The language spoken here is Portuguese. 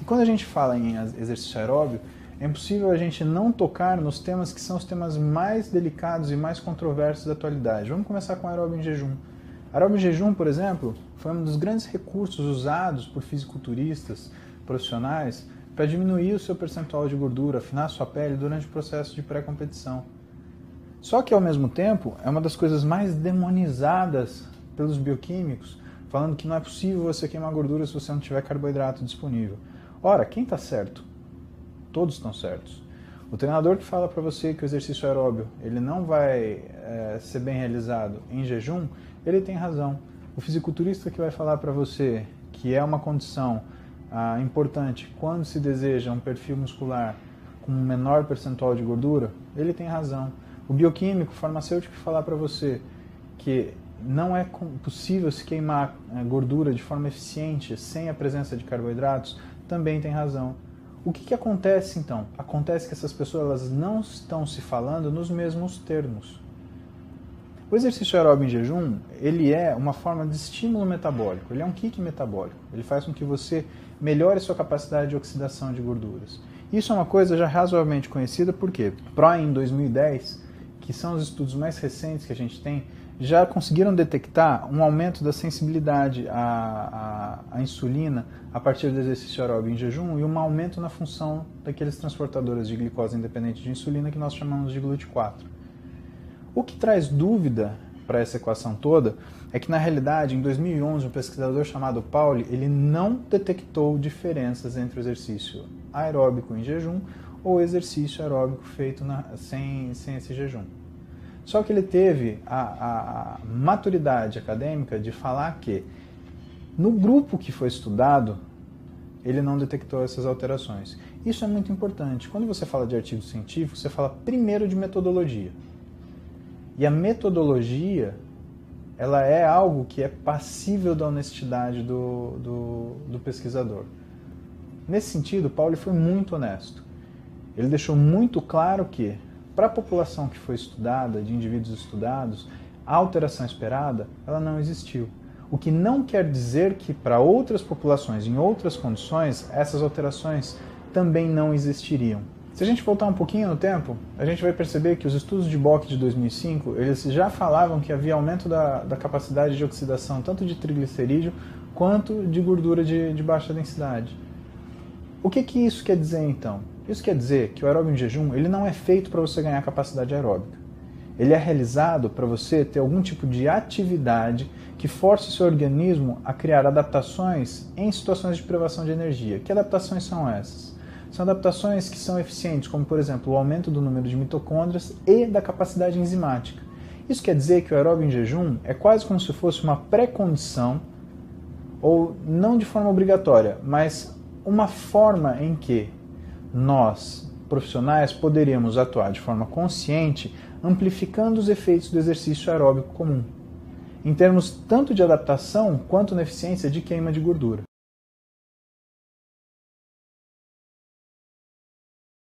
E quando a gente fala em exercício aeróbio, é impossível a gente não tocar nos temas que são os temas mais delicados e mais controversos da atualidade. Vamos começar com aeróbio em jejum. Aeróbio em jejum, por exemplo, foi um dos grandes recursos usados por fisiculturistas profissionais para diminuir o seu percentual de gordura, afinar sua pele durante o processo de pré-competição. Só que, ao mesmo tempo, é uma das coisas mais demonizadas pelos bioquímicos, falando que não é possível você queimar gordura se você não tiver carboidrato disponível. Ora, quem está certo? Todos estão certos. O treinador que fala para você que o exercício aeróbio ele não vai ser bem realizado em jejum, ele tem razão. O fisiculturista que vai falar para você que é uma condição importante quando se deseja um perfil muscular com um menor percentual de gordura, ele tem razão. O bioquímico, o farmacêutico que falar para você que não é possível se queimar gordura de forma eficiente sem a presença de carboidratos, também tem razão. O que acontece então? Acontece que essas pessoas elas não estão se falando nos mesmos termos. O exercício aeróbio em jejum, ele é uma forma de estímulo metabólico, ele é um kick metabólico, ele faz com que você melhore sua capacidade de oxidação de gorduras. Isso é uma coisa já razoavelmente conhecida, porque em 2010, que são os estudos mais recentes que a gente tem, já conseguiram detectar um aumento da sensibilidade à insulina a partir do exercício aeróbio em jejum e um aumento na função daqueles transportadores de glicose independente de insulina que nós chamamos de GLUT4. O que traz dúvida para essa equação toda é que, na realidade, em 2011, um pesquisador chamado Pauli, ele não detectou diferenças entre o exercício aeróbico em jejum ou o exercício aeróbico feito sem esse jejum. Só que ele teve a maturidade acadêmica de falar que, no grupo que foi estudado, ele não detectou essas alterações. Isso é muito importante. Quando você fala de artigo científico, você fala primeiro de metodologia. E a metodologia, ela é algo que é passível da honestidade do pesquisador. Nesse sentido, Pauli foi muito honesto. Ele deixou muito claro que, para a população que foi estudada, de indivíduos estudados, a alteração esperada, ela não existiu. O que não quer dizer que para outras populações, em outras condições, essas alterações também não existiriam. Se a gente voltar um pouquinho no tempo, a gente vai perceber que os estudos de Bock de 2005, eles já falavam que havia aumento da capacidade de oxidação, tanto de triglicerídeo quanto de gordura de baixa densidade. O que isso quer dizer, então? Isso quer dizer que o aeróbio em jejum ele não é feito para você ganhar capacidade aeróbica. Ele é realizado para você ter algum tipo de atividade que force o seu organismo a criar adaptações em situações de privação de energia. Que adaptações são essas? São adaptações que são eficientes, como, por exemplo, o aumento do número de mitocôndrias e da capacidade enzimática. Isso quer dizer que o aeróbio em jejum é quase como se fosse uma pré-condição, ou não de forma obrigatória, mas uma forma em que nós, profissionais, poderíamos atuar de forma consciente, amplificando os efeitos do exercício aeróbico comum, em termos tanto de adaptação quanto na eficiência de queima de gordura.